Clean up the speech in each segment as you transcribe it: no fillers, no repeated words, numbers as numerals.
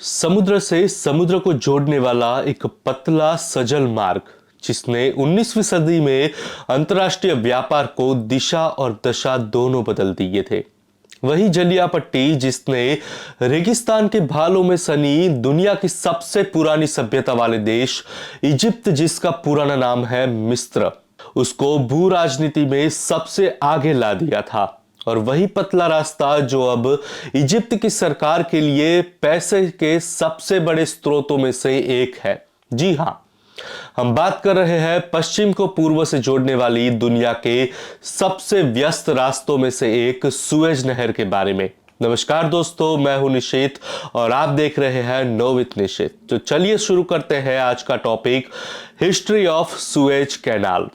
समुद्र से समुद्र को जोड़ने वाला एक पतला सजल मार्ग जिसने 19वीं सदी में अंतर्राष्ट्रीय व्यापार को दिशा और दशा दोनों बदल दिए थे। वही जलिया पट्टी जिसने रेगिस्तान के भालों में सनी दुनिया की सबसे पुरानी सभ्यता वाले देश इजिप्ट, जिसका पुराना नाम है मिस्र, उसको भू राजनीति में सबसे आगे ला दिया था। और वही पतला रास्ता जो अब इजिप्ट की सरकार के लिए पैसे के सबसे बड़े स्रोतों में से एक है। जी हां, हम बात कर रहे हैं पश्चिम को पूर्व से जोड़ने वाली दुनिया के सबसे व्यस्त रास्तों में से एक सुएज नहर के बारे में। नमस्कार दोस्तों, मैं हूं निशित और आप देख रहे हैं नो विथ निशित। तो चलिए शुरू करते हैं आज का topic, history of Suez canal.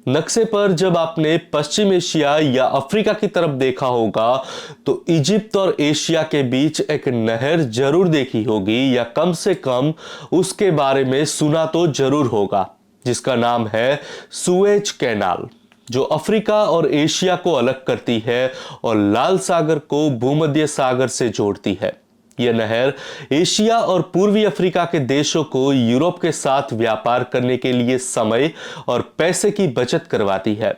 नक्शे पर जब आपने पश्चिम एशिया या अफ्रीका की तरफ देखा होगा तो इजिप्ट और एशिया के बीच एक नहर जरूर देखी होगी, या कम से कम उसके बारे में सुना तो जरूर होगा, जिसका नाम है सुएज कैनाल, जो अफ्रीका और एशिया को अलग करती है और लाल सागर को भूमध्य सागर से जोड़ती है। यह नहर एशिया और पूर्वी अफ्रीका के देशों को यूरोप के साथ व्यापार करने के लिए समय और पैसे की बचत करवाती है।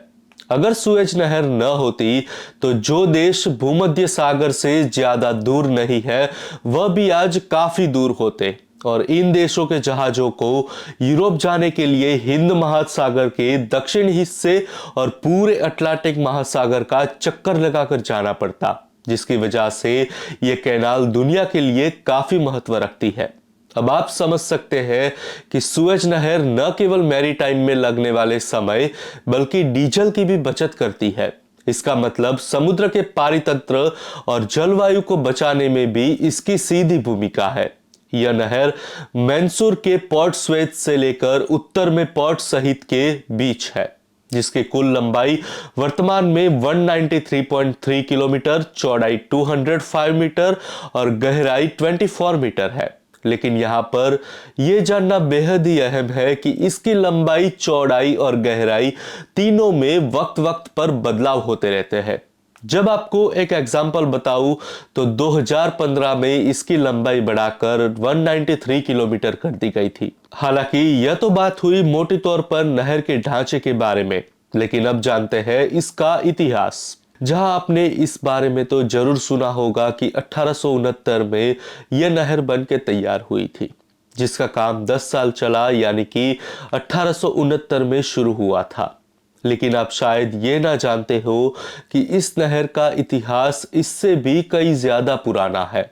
अगर सुएज नहर न होती तो जो देश भूमध्य सागर से ज्यादा दूर नहीं है वह भी आज काफी दूर होते, और इन देशों के जहाजों को यूरोप जाने के लिए हिंद महासागर के दक्षिण हिस्से और पूरे अटलांटिक महासागर का चक्कर लगाकर जाना पड़ता, जिसकी वजह से यह कैनाल दुनिया के लिए काफी महत्व रखती है। अब आप समझ सकते हैं कि सुएज नहर न केवल मैरीटाइम में लगने वाले समय बल्कि डीजल की भी बचत करती है। इसका मतलब समुद्र के पारितंत्र और जलवायु को बचाने में भी इसकी सीधी भूमिका है। यह नहर मैनसूर के पोर्ट सुएज से लेकर उत्तर में पोर्ट सईद के बीच है, जिसकी कुल लंबाई वर्तमान में 193.3 किलोमीटर, चौड़ाई 205 मीटर और गहराई 24 मीटर है। लेकिन यहां पर यह जानना बेहद ही अहम है कि इसकी लंबाई, चौड़ाई और गहराई तीनों में वक्त वक्त पर बदलाव होते रहते हैं। जब आपको एक एग्जाम्पल बताऊं तो 2015 में इसकी लंबाई बढ़ाकर 193 किलोमीटर कर दी गई थी। हालांकि यह तो बात हुई मोटे तौर पर नहर के ढांचे के बारे में, लेकिन अब जानते हैं इसका इतिहास। जहां आपने इस बारे में तो जरूर सुना होगा कि 1869 में यह नहर बन के तैयार हुई थी, जिसका काम 10 साल चला, यानी कि 1869 में शुरू हुआ था। लेकिन आप शायद ये ना जानते हो कि इस नहर का इतिहास इससे भी कई ज्यादा पुराना है।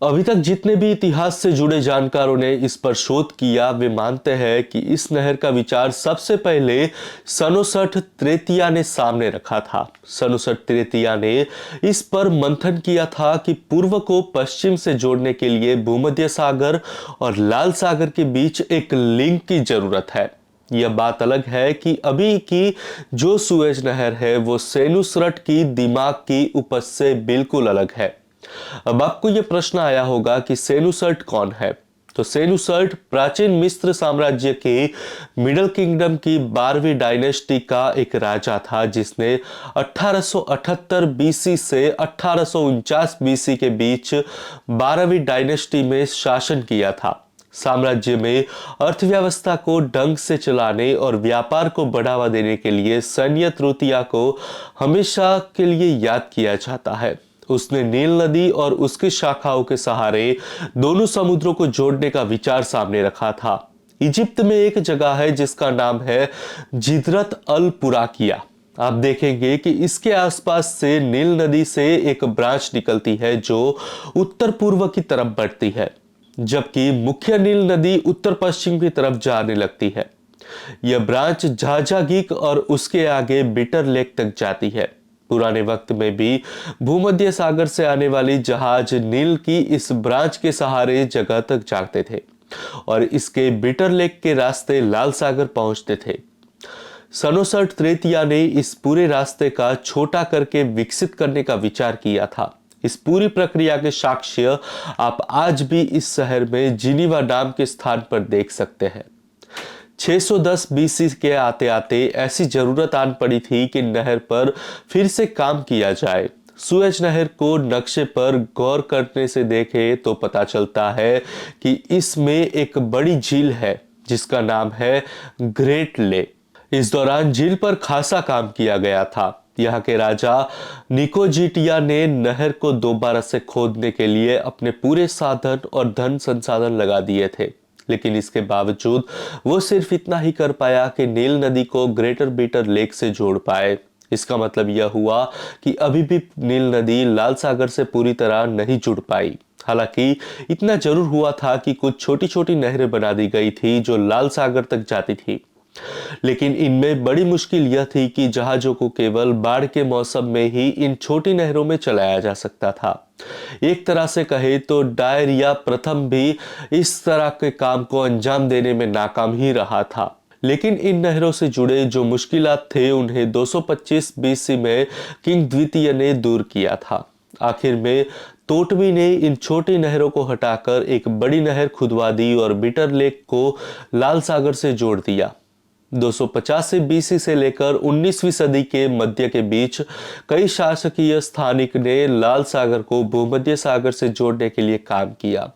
अभी तक जितने भी इतिहास से जुड़े जानकारों ने इस पर शोध किया वे मानते हैं कि इस नहर का विचार सबसे पहले सनोसठ त्रेतिया ने सामने रखा था। सनोसठ त्रेतिया ने इस पर मंथन किया था कि पूर्व को पश्चिम से जोड़ने के लिए भूमध्य सागर और लाल सागर के बीच एक लिंक की जरूरत है। यह बात अलग है कि अभी की जो सुएज नहर है वो सेनुसरट की दिमाग की उपज से बिल्कुल अलग है। अब आपको यह प्रश्न आया होगा कि सेनुसर्ट कौन है? तो सेनुसर्ट प्राचीन मिस्र साम्राज्य के मिडल किंगडम की 12वीं डायनेस्टी का एक राजा था, जिसने 1878 बीसी से 1849 बीसी के बीच 12वीं डायनेस्टी में शासन किया था। साम्राज्य में अर्थव्यवस्था को ढंग से चलाने और व्यापार को बढ़ावा देने के लिए सैन्य त्रुटिया को हमेशा के लिए याद किया जाता है। उसने नील नदी और उसकी शाखाओं के सहारे दोनों समुद्रों को जोड़ने का विचार सामने रखा था। इजिप्ट में एक जगह है जिसका नाम है जिद्रत अल पुराकिया। आप देखेंगे कि इसके आसपास से नील नदी से एक ब्रांच निकलती है जो उत्तर पूर्व की तरफ बढ़ती है, जबकि मुख्य नील नदी उत्तर पश्चिम की तरफ जाने लगती है। यह ब्रांच झाझागीक और उसके आगे बिटर लेक तक जाती है। पुराने वक्त में भी भूमध्य सागर से आने वाली जहाज नील की इस ब्रांच के सहारे जगह तक जाते थे और इसके बिटर लेक के रास्ते लाल सागर पहुंचते थे। सनोसठ त्रेतिया ने इस पूरे रास्ते का छोटा करके विकसित करने का विचार किया था। इस पूरी प्रक्रिया के साक्ष्य आप आज भी इस शहर में जिनीवा डैम के स्थान पर देख सकते हैं। 610 बीसी के आते आते ऐसी जरूरत आन पड़ी थी कि नहर पर फिर से काम किया जाए। सुएज नहर को नक्शे पर गौर करने से देखें तो पता चलता है कि इसमें एक बड़ी झील है जिसका नाम है ग्रेट लेक। इस दौरान झील पर खासा काम किया गया था। यहाँ के राजा निकोजिटिया ने नहर को दोबारा से खोदने के लिए अपने पूरे साधन और धन संसाधन लगा दिए थे, लेकिन इसके बावजूद वो सिर्फ इतना ही कर पाया कि नील नदी को ग्रेटर बीटर लेक से जोड़ पाए। इसका मतलब यह हुआ कि अभी भी नील नदी लाल सागर से पूरी तरह नहीं जुड़ पाई। हालांकि इतना जरूर हुआ था कि कुछ छोटी छोटी नहरें बना दी गई थी जो लाल सागर तक जाती थी, लेकिन इनमें बड़ी मुश्किल यह थी कि जहाजों को केवल बाढ़ के मौसम में ही इन छोटी नहरों में चलाया जा सकता था। एक तरह से कहे तो डायरिया प्रथम भी इस तरह के काम को अंजाम देने में नाकाम ही रहा था। लेकिन इन नहरों से जुड़े जो मुश्किलात थे उन्हें 225 बीसी में किंग द्वितीय ने दूर किया था। आखिर में तोटवी ने इन छोटी नहरों को हटाकर एक बड़ी नहर खुदवा दी और बीटर लेक को लाल सागर से जोड़ दिया। 285 बीसी से लेकर 19वीं सदी के मध्य के बीच कई शासकीय स्थानिक ने लाल सागर को भूमध्य सागर से जोड़ने के लिए काम किया।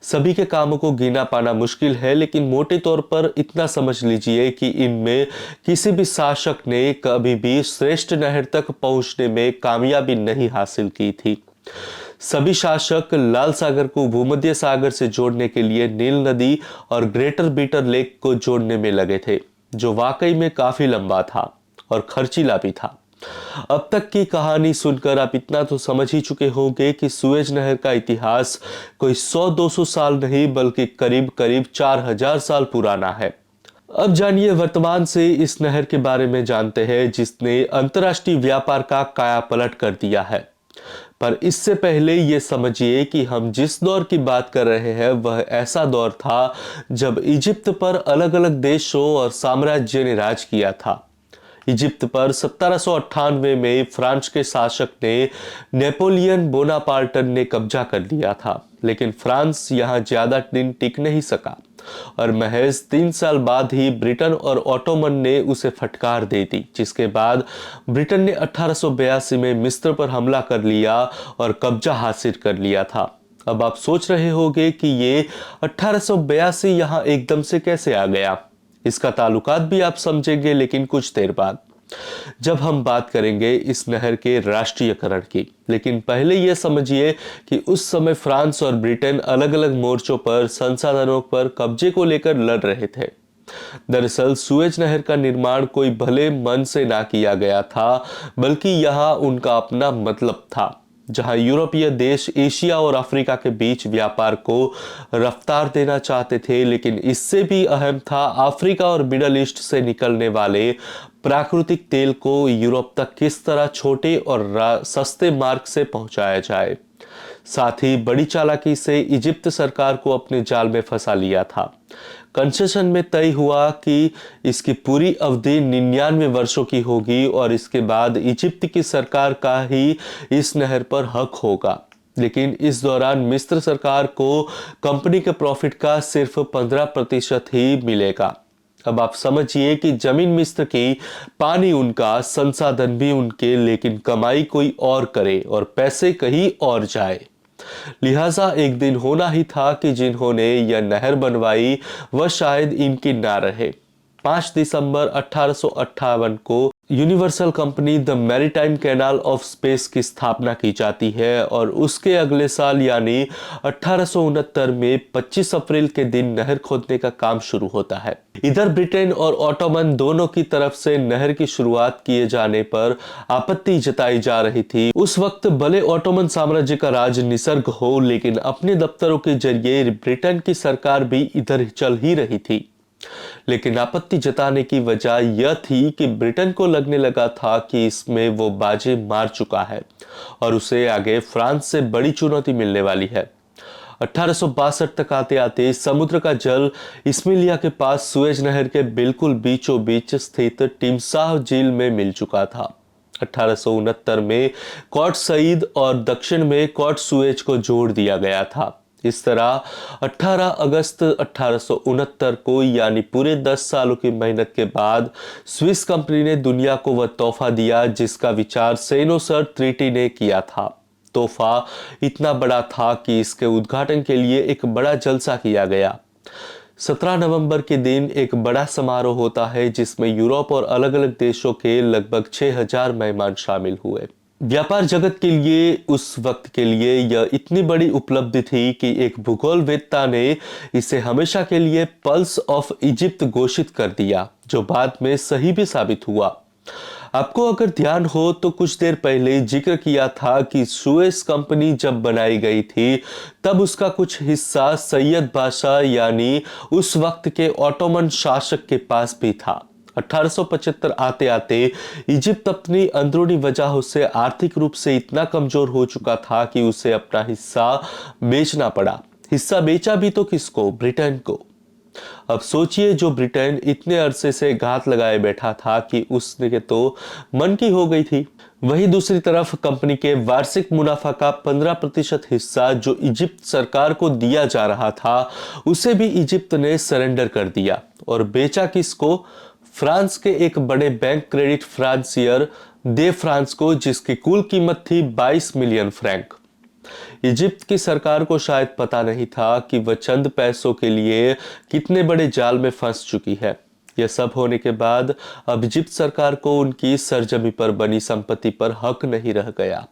सभी के कामों को गिना पाना मुश्किल है, लेकिन मोटे तौर पर इतना समझ लीजिए कि इनमें किसी भी शासक ने कभी भी श्रेष्ठ नहर तक पहुंचने में कामयाबी नहीं हासिल की थी। सभी शासक लाल सागर को भूमध्य सागर से जोड़ने के लिए नील नदी और ग्रेटर बीटर लेक को जोड़ने में लगे थे, जो वाकई में काफी लंबा था और खर्चीला भी था। अब तक की कहानी सुनकर आप इतना तो समझ ही चुके होंगे कि सुएज नहर का इतिहास कोई 100-200 साल नहीं बल्कि करीब करीब 4000 साल पुराना है। अब जानिए वर्तमान से इस नहर के बारे में जानते हैं जिसने अंतर्राष्ट्रीय व्यापार का कायापलट कर दिया है। पर इससे पहले ये समझिए कि हम जिस दौर की बात कर रहे हैं वह ऐसा दौर था जब इजिप्त पर अलग अलग देशों और साम्राज्य ने राज किया था। इजिप्त पर 1798 में फ्रांस के शासक ने नेपोलियन बोनापार्टन ने कब्जा कर लिया था, लेकिन फ्रांस यहां ज्यादा दिन टिक नहीं सका और महज 3 साल बाद ही ब्रिटेन और ऑटोमन ने उसे फटकार दे दी, जिसके बाद ब्रिटेन ने 1882 में मिस्र पर हमला कर लिया और कब्जा हासिल कर लिया था। अब आप सोच रहे होंगे कि ये 1882 यहाँ एकदम से कैसे आ गया। इसका ताल्लुकात भी आप समझेंगे, लेकिन कुछ देर बाद जब हम बात करेंगे इस नहर के राष्ट्रीयकरण की। लेकिन पहले यह समझिए कि उस समय फ्रांस और ब्रिटेन अलग अलग मोर्चों पर संसाधनों पर कब्जे को लेकर लड़ रहे थे। दरअसल सुएज नहर का निर्माण कोई भले मन से ना किया गया था, बल्कि यहाँ उनका अपना मतलब था। जहां यूरोपीय देश एशिया और अफ्रीका के बीच व्यापार को रफ्तार देना चाहते थे, लेकिन इससे भी अहम था अफ्रीका और मिडल ईस्ट से निकलने वाले प्राकृतिक तेल को यूरोप तक किस तरह छोटे और सस्ते मार्ग से पहुंचाया जाए। साथ ही बड़ी चालाकी से इजिप्त सरकार को अपने जाल में फंसा लिया था। कंसेशन में तय हुआ कि इसकी पूरी अवधि 99 वर्षों की होगी और इसके बाद इजिप्त की सरकार का ही इस नहर पर हक होगा। लेकिन इस दौरान मिस्र सरकार को कंपनी के प्रॉफिट का सिर्फ 15% ही मिलेगा। अब आप समझिए कि जमीन मिस्र की, पानी उनका, संसाधन भी उनके, लेकिन कमाई कोई और करे और पैसे कहीं और जाए। लिहाजा एक दिन होना ही था कि जिन्होंने यह नहर बनवाई वह शायद इनकी ना रहे। 5 दिसंबर 1858 को universal company the maritime canal of space की स्थापना की जाती है और उसके अगले साल यानी 1869 में 25 अप्रैल के दिन नहर खोदने का काम शुरू होता है। इधर ब्रिटेन और ऑटोमन दोनों की तरफ से नहर की शुरुआत किए जाने पर आपत्ति जताई जा रही थी। उस वक्त भले ऑटोमन साम्राज्य का राज निसर्ग हो, लेकिन अपने दफ्तरों के जरिए ब्रिटेन की सरकार भी इधर चल ही रही थी। लेकिन आपत्ति जताने की वजह यह थी कि ब्रिटेन को लगने लगा था कि इसमें वो बाजी मार चुका है और उसे आगे फ्रांस से बड़ी चुनौती मिलने वाली है। 1862 तक आते आते समुद्र का जल इस्माइलिया के पास सुएज नहर के बिल्कुल बीचों बीच स्थित टिमसाह झील में मिल चुका था। 1869 में कोर्ट सईद और दक्षिण में कोर्ट सुएज को जोड़ दिया गया था। इस तरह 18 अगस्त 1869 को, यानी पूरे 10 सालों की मेहनत के बाद, स्विस कंपनी ने दुनिया को वह तोहफा दिया जिसका विचार सेनोसर ट्रीटी ने किया था। तोहफा इतना बड़ा था कि इसके उद्घाटन के लिए एक बड़ा जलसा किया गया। 17 नवंबर के दिन एक बड़ा समारोह होता है जिसमें यूरोप और अलग अलग देशों के लगभग 6000 मेहमान शामिल हुए। व्यापार जगत के लिए उस वक्त के लिए यह इतनी बड़ी उपलब्धि थी कि एक भूगोलवेत्ता ने इसे हमेशा के लिए पल्स ऑफ इजिप्ट घोषित कर दिया, जो बाद में सही भी साबित हुआ। आपको अगर ध्यान हो तो कुछ देर पहले जिक्र किया था कि सुएज कंपनी जब बनाई गई थी तब उसका कुछ हिस्सा सैयद बादशाह यानी उस वक्त के ऑटोमन शासक के पास भी था। 1875 आते आते इजिप्ट अपनी अंदरूनी वजहों से आर्थिक रूप से इतना कमजोर हो चुका था कि उसे अपना हिस्सा बेचना पड़ा। हिस्सा बेचा भी तो किसको? ब्रिटेन को। अब सोचिए, जो ब्रिटेन इतने अरसे से घात लगाए बैठा था कि उसने तो मन की हो गई थी। वहीं दूसरी तरफ कंपनी के वार्षिक मुनाफा का 15% हिस्सा जो इजिप्ट सरकार को दिया जा रहा था, उसे भी इजिप्ट ने सरेंडर कर दिया। और बेचा किसको? फ्रांस के एक बड़े बैंक क्रेडिट फ्रांसियर दे फ्रांस को, जिसकी कुल कीमत थी 22 मिलियन फ्रैंक। इजिप्ट की सरकार को शायद पता नहीं था कि वह चंद पैसों के लिए कितने बड़े जाल में फंस चुकी है। यह सब होने के बाद अब इजिप्ट सरकार को उनकी सरजमी पर बनी संपत्ति पर हक नहीं रह गया।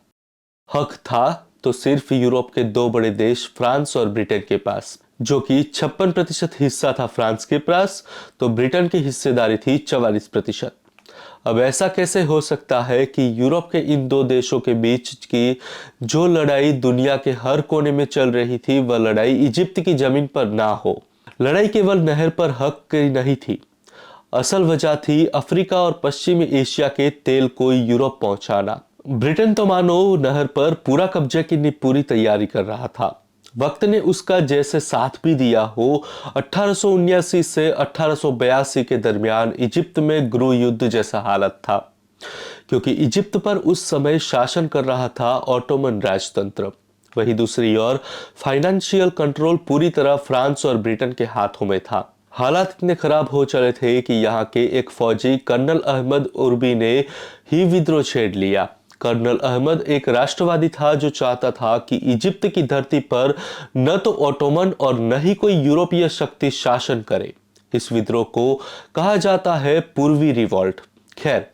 हक था तो सिर्फ यूरोप के दो बड़े देश फ्रांस और ब्रिटेन के पास, जो कि 56% हिस्सा था फ्रांस के पास, तो ब्रिटेन की हिस्सेदारी थी 44%। अब ऐसा कैसे हो सकता है कि यूरोप के इन दो देशों के बीच की जो लड़ाई दुनिया के हर कोने में चल रही थी, वह लड़ाई इजिप्ट की जमीन पर ना हो? लड़ाई केवल नहर पर हक की नहीं थी। असल वजह थी अफ्रीका और पश्चिमी एशिया के तेल को यूरोप पहुंचाना। ब्रिटेन तो मानो नहर पर पूरा कब्जे की पूरी तैयारी कर रहा था। वक्त ने उसका जैसे साथ भी दिया हो। 1879 से 1882 के दरमियान इजिप्ट में गृह युद्ध जैसा हालत था, क्योंकि इजिप्ट पर उस समय शासन कर रहा था ऑटोमन राजतंत्र। वहीं दूसरी ओर फाइनेंशियल कंट्रोल पूरी तरह फ्रांस और ब्रिटेन के हाथों में था। हालात इतने खराब हो चले थे कि यहाँ के एक फौजी कर्नल अहमद उर्बी ने ही विद्रोह छेड़ लिया। कर्नल अहमद एक राष्ट्रवादी था जो चाहता था कि इजिप्ट की धरती पर न तो ऑटोमन और न ही कोई यूरोपीय शक्ति शासन करे। इस विद्रोह को कहा जाता है पूर्वी रिवॉल्ट। खैर,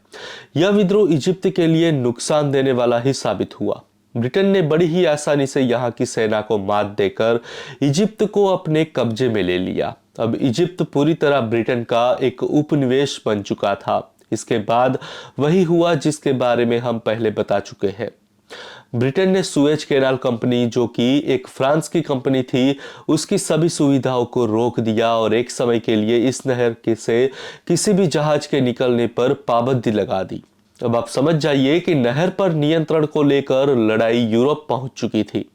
यह विद्रोह इजिप्ट के लिए नुकसान देने वाला ही साबित हुआ। ब्रिटेन ने बड़ी ही आसानी से यहाँ की सेना को मात देकर इजिप्ट को अपने कब्जे में ले लिया। अब इजिप्ट पूरी तरह ब्रिटेन का एक उपनिवेश बन चुका था। इसके बाद वही हुआ जिसके बारे में हम पहले बता चुके हैं। ब्रिटेन ने सुएज कैनाल कंपनी, जो कि एक फ्रांस की कंपनी थी, उसकी सभी सुविधाओं को रोक दिया और एक समय के लिए इस नहर से किसी भी जहाज के निकलने पर पाबंदी लगा दी। अब आप समझ जाइए कि नहर पर नियंत्रण को लेकर लड़ाई यूरोप पहुंच चुकी थी।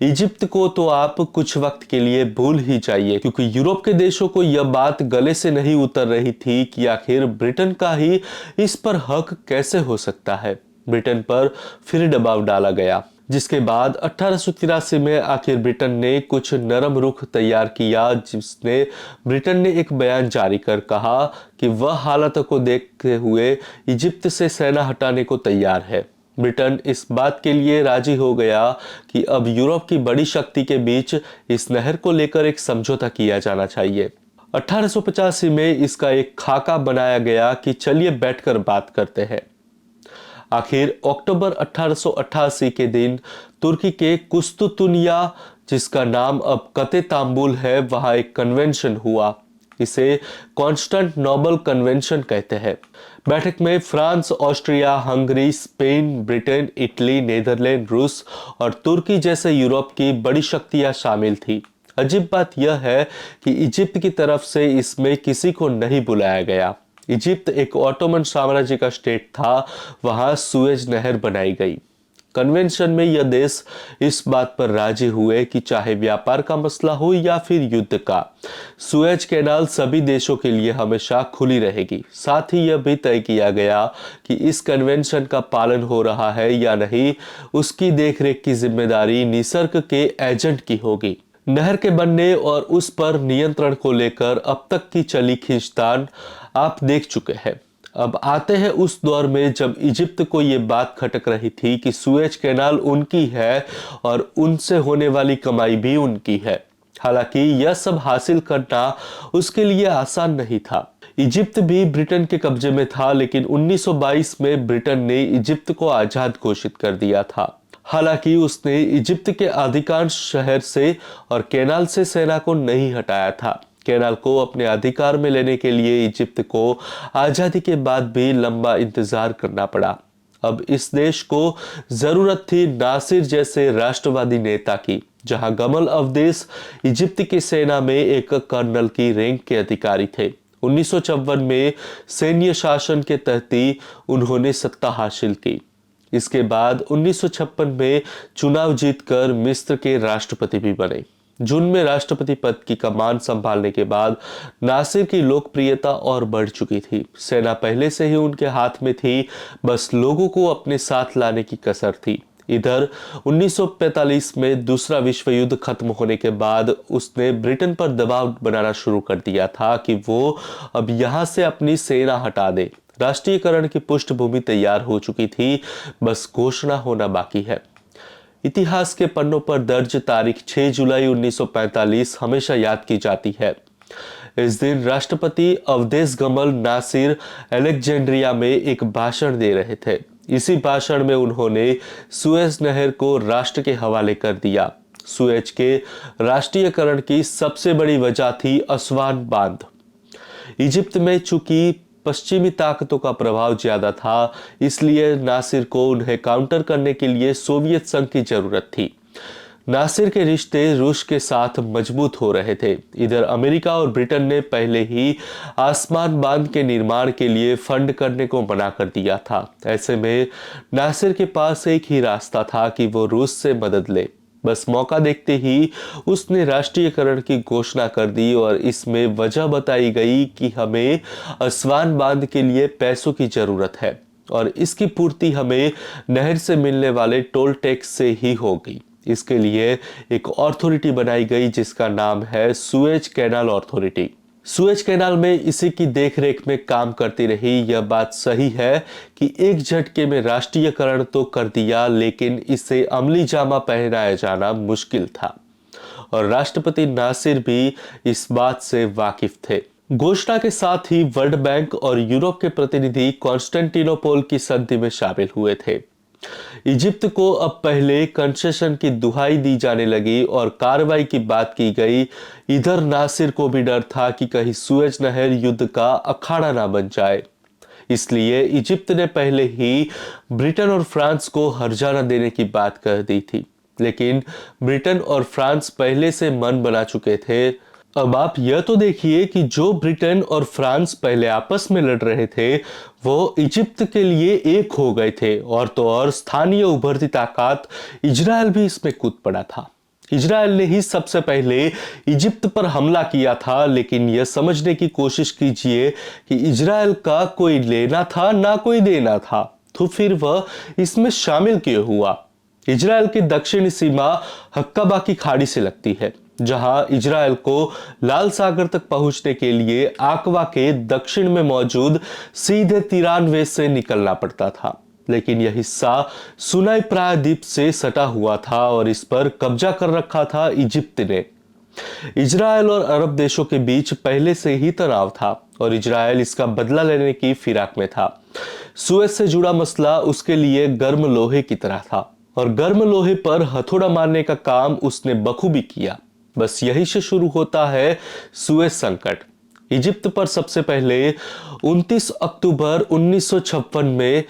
इजिप्ट को तो आप कुछ वक्त के लिए भूल ही जाइए, क्योंकि यूरोप के देशों को यह बात गले से नहीं उतर रही थी कि आखिर ब्रिटेन का ही इस पर हक कैसे हो सकता है। ब्रिटेन पर फिर दबाव डाला गया, जिसके बाद 1883 में आखिर ब्रिटेन ने कुछ नरम रुख तैयार किया, जिसने ब्रिटेन ने एक बयान जारी कर कहा कि वह हालत को देखते हुए इजिप्ट से सेना हटाने को तैयार है। ब्रिटेन इस बात के लिए राजी हो गया कि अब यूरोप की बड़ी शक्ति के बीच इस नहर को लेकर एक समझौता किया जाना चाहिए। 1885 में इसका एक खाका बनाया गया कि चलिए बैठकर बात करते हैं। आखिर अक्टूबर 1888 के दिन तुर्की के कुस्तुतुनिया, जिसका अब कते तांबुल है, वहां एक कन्वेंशन हुआ। इसे कॉन्स्टेंटिनोपल कन्वेंशन कहते हैं। बैठक में France, Austria, Hungary, Spain, Britain, Italy, Netherland, रूस और तुर्की जैसे यूरोप की बड़ी शक्तियां शामिल थी। अजीब बात यह है कि इजिप्ट की तरफ से इसमें किसी को नहीं बुलाया गया। इजिप्ट एक ऑटोमन साम्राज्य का स्टेट था, वहां सुएज नहर बनाई गई। कन्वेंशन में यह देश इस बात पर राजी हुए कि चाहे व्यापार का मसला हो या फिर युद्ध का, सुएज कैनाल सभी देशों के लिए हमेशा खुली रहेगी। साथ ही यह भी तय किया गया कि इस कन्वेंशन का पालन हो रहा है या नहीं, उसकी देखरेख की जिम्मेदारी निसर्ग के एजेंट की होगी। नहर के बनने और उस पर नियंत्रण को लेकर अब तक की चली खींचतान आप देख चुके हैं। अब आते हैं उस दौर में जब इजिप्त को ये बात खटक रही थी कि सुएज कैनाल उनकी है और उनसे होने वाली कमाई भी उनकी है। हालांकि यह सब हासिल करना उसके लिए आसान नहीं था। इजिप्त भी ब्रिटेन के कब्जे में था, लेकिन 1922 में ब्रिटेन ने इजिप्त को आजाद घोषित कर दिया था। हालांकि उसने इजिप्त के अधिकांश शहर से और कैनाल से सेना को नहीं हटाया था। कैनाल को अपने अधिकार में लेने के लिए इजिप्त को आजादी के बाद भी लंबा इंतजार करना पड़ा। अब इस देश को जरूरत थी नासिर जैसे राष्ट्रवादी नेता की, जहां गमल अवदेश इजिप्त की सेना में एक कर्नल की रैंक के अधिकारी थे। 1954 में सैन्य शासन के तहत उन्होंने सत्ता हासिल की। इसके बाद 1956 में चुनाव जीतकर मिस्र के राष्ट्रपति भी बने। जून में राष्ट्रपति पद की कमान संभालने के बाद नासिर की लोकप्रियता और बढ़ चुकी थी। सेना पहले से ही उनके हाथ में थी, बस लोगों को अपने साथ लाने की कसर थी। इधर 1945 में दूसरा विश्व युद्ध खत्म होने के बाद उसने ब्रिटेन पर दबाव बनाना शुरू कर दिया था कि वो अब यहां से अपनी सेना हटा दे। राष्ट्रीयकरण की पृष्ठभूमि तैयार हो चुकी थी, बस घोषणा होना बाकी है। इतिहास के पन्नों पर दर्ज तारीख 6 जुलाई 1945 हमेशा याद की जाती है। इस दिन राष्ट्रपति अवधेश गमल नासिर अलेक्जेंड्रिया में एक भाषण दे रहे थे। इसी भाषण में उन्होंने सुएज नहर को राष्ट्र के हवाले कर दिया। सुएज के राष्ट्रीयकरण की सबसे बड़ी वजह थी अस्वान बांध। इजिप्त में चूंकि पश्चिमी ताकतों का प्रभाव ज्यादा था, इसलिए नासिर को उन्हें काउंटर करने के लिए सोवियत संघ की जरूरत थी। नासिर के रिश्ते रूस के साथ मजबूत हो रहे थे। इधर अमेरिका और ब्रिटेन ने पहले ही आसमान बांध के निर्माण के लिए फंड करने को मना कर दिया था। ऐसे में नासिर के पास एक ही रास्ता था कि वो रूस से मदद ले। बस मौका देखते ही उसने राष्ट्रीयकरण की घोषणा कर दी और इसमें वजह बताई गई कि हमें अस्वान बांध के लिए पैसों की जरूरत है और इसकी पूर्ति हमें नहर से मिलने वाले टोल टैक्स से ही होगी। इसके लिए एक अथॉरिटी बनाई गई जिसका नाम है Suez canal authority. Suez canal में इसी की देखरेख में काम करती रही। यह बात सही है कि एक झटके में राष्ट्रीयकरण तो कर दिया, लेकिन इसे अमली जामा पहनाया जाना मुश्किल था और राष्ट्रपति नासिर भी इस बात से वाकिफ थे। घोषणा के साथ ही वर्ल्ड बैंक और यूरोप के प्रतिनिधि कॉन्स्टेंटिनोपल की संधि में शामिल हुए थे। इजिप्त को अब पहले कंसेशन की दुहाई दी जाने लगी और कार्रवाई की बात की गई। इधर नासिर को भी डर था कि कहीं सुएज नहर युद्ध का अखाड़ा ना बन जाए, इसलिए इजिप्त ने पहले ही ब्रिटेन और फ्रांस को हर्जाना देने की बात कह दी थी। लेकिन ब्रिटेन और फ्रांस पहले से मन बना चुके थे। अब आप यह तो देखिए कि जो ब्रिटेन और फ्रांस पहले आपस में लड़ रहे थे, वो इजिप्त के लिए एक हो गए थे और तो और स्थानीय उभरती ताकत इजराइल भी इसमें कूद पड़ा था। इजराइल ने ही सबसे पहले इजिप्त पर हमला किया था, लेकिन यह समझने की कोशिश कीजिए कि इजराइल का कोई लेना था ना कोई देना था, तो फिर वह इसमें शामिल क्यों हुआ। इजराइल की दक्षिणी सीमा हक्काबा की खाड़ी से लगती है, जहां इजराइल को लाल सागर तक पहुंचने के लिए आकवा के दक्षिण में मौजूद सीधे तिरानवे से निकलना पड़ता था। लेकिन यह हिस्सा सुनाई प्रायद्वीप से सटा हुआ था और इस पर कब्जा कर रखा था इजिप्त ने। इजराइल और अरब देशों के बीच पहले से ही तनाव था और इजराइल इसका बदला लेने की फिराक में था। सुएज से जुड़ा मसला उसके लिए गर्म लोहे की तरह था और गर्म लोहे पर हथौड़ा मारने का काम उसने बखूबी किया। बस यही से शुरू होता है सुएज संकट। इजिप्त पर सबसे पहले 29 अक्टूबर 1956 में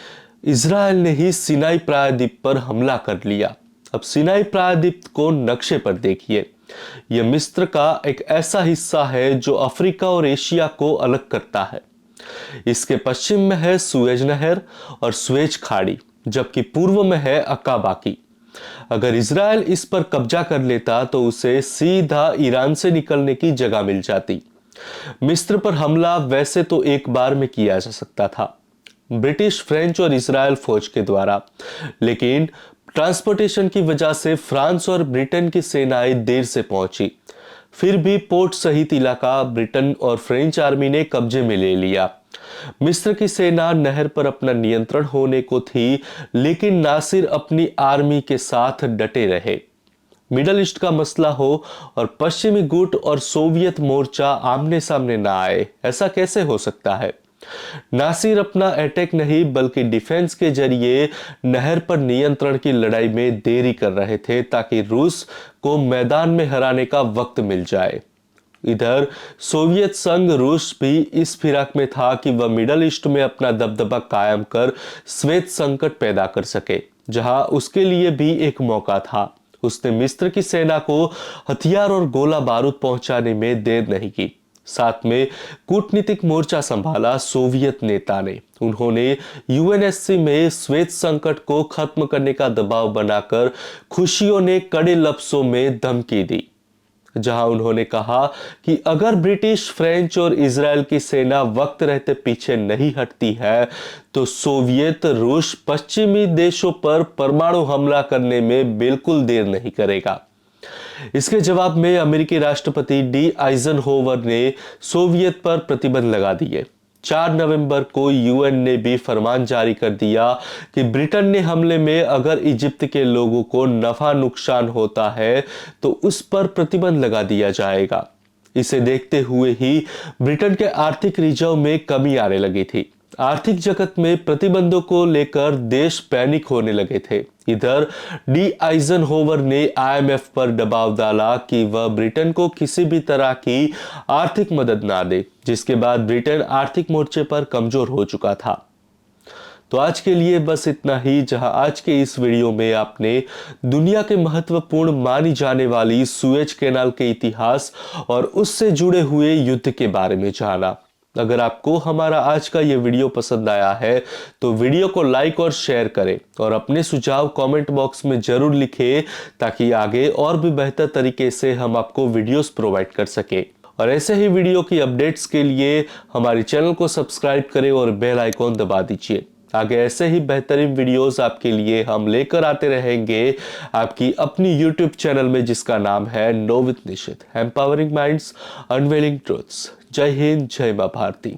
इजराइल ने ही सिनाई प्रायद्वीप पर हमला कर लिया। अब सिनाई प्रायद्वीप को नक्शे पर देखिए। यह मिस्र का एक ऐसा हिस्सा है जो अफ्रीका और एशिया को अलग करता है। इसके पश्चिम में है सुएज नहर और सुएज खाड़ी, जबकि पूर्व में है अकाबा की। अगर इजराइल इस पर कब्जा कर लेता तो उसे सीधा ईरान से निकलने की जगह मिल जाती। मिस्र पर हमला वैसे तो एक बार में किया जा सकता था, ब्रिटिश, फ्रेंच और इजराइल फौज के द्वारा, लेकिन ट्रांसपोर्टेशन की वजह से फ्रांस और ब्रिटेन की सेनाएं देर से पहुंची। फिर भी पोर्ट सहित इलाका ब्रिटेन और फ्रेंच आर्मी ने कब्जे में ले लिया। मिस्र की सेना नहर पर अपना नियंत्रण होने को थी, लेकिन नासिर अपनी आर्मी के साथ डटे रहे। मिडल ईस्ट का मसला हो और पश्चिमी गुट और सोवियत मोर्चा आमने सामने ना आए, ऐसा कैसे हो सकता है? नासिर अपना अटैक नहीं बल्कि डिफेंस के जरिए नहर पर नियंत्रण की लड़ाई में देरी कर रहे थे, ताकि रूस को मैदान में हराने का वक्त मिल जाए। इधर सोवियत संघ रूस भी इस फिराक में था कि वह मिडल ईस्ट में अपना दबदबा कायम कर श्वेत संकट पैदा कर सके, जहां उसके लिए भी एक मौका था। उसने मिस्र की सेना को हथियार और गोला बारूद पहुंचाने में देर नहीं की। साथ में कूटनीतिक मोर्चा संभाला सोवियत नेता ने। उन्होंने यूएनएससी में श्वेत संकट को खत्म करने का दबाव बनाकर खुशियों ने कड़े लफ्जों में धमकी दी, जहां उन्होंने कहा कि अगर ब्रिटिश, फ्रेंच और इजराइल की सेना वक्त रहते पीछे नहीं हटती है तो सोवियत रूस पश्चिमी देशों पर परमाणु हमला करने में बिल्कुल देर नहीं करेगा। इसके जवाब में अमेरिकी राष्ट्रपति डी आइजनहोवर ने सोवियत पर प्रतिबंध लगा दिए। 4 नवंबर को यूएन ने भी फरमान जारी कर दिया कि ब्रिटेन ने हमले में अगर इजिप्ट के लोगों को नफा नुकसान होता है तो उस पर प्रतिबंध लगा दिया जाएगा। इसे देखते हुए ही ब्रिटेन के आर्थिक रिजर्व में कमी आने लगी थी। आर्थिक जगत में प्रतिबंधों को लेकर देश पैनिक होने लगे थे। इधर डी आइजनहोवर ने आईएमएफ पर दबाव डाला कि वह ब्रिटेन को किसी भी तरह की आर्थिक मदद ना दे, जिसके बाद ब्रिटेन आर्थिक मोर्चे पर कमजोर हो चुका था। तो आज के लिए बस इतना ही, जहां आज के इस वीडियो में आपने दुनिया के महत्वपूर्ण मानी जाने वाली सुएज कैनाल के इतिहास और उससे जुड़े हुए युद्ध के बारे में जाना। अगर आपको हमारा आज का ये वीडियो पसंद आया है तो वीडियो को लाइक और शेयर करें और अपने सुझाव कमेंट बॉक्स में जरूर लिखें, ताकि आगे और भी बेहतर तरीके से हम आपको वीडियोस प्रोवाइड कर सके। और ऐसे ही वीडियो की अपडेट्स के लिए हमारे चैनल को सब्सक्राइब करें और बेल आइकॉन दबा दीजिए। आगे ऐसे ही बेहतरीन वीडियोस आपके लिए हम लेकर आते रहेंगे आपकी अपनी यूट्यूब चैनल में, जिसका नाम है know with Nishit, empowering minds, unveiling truths. जय हिंद, जय मां भारती।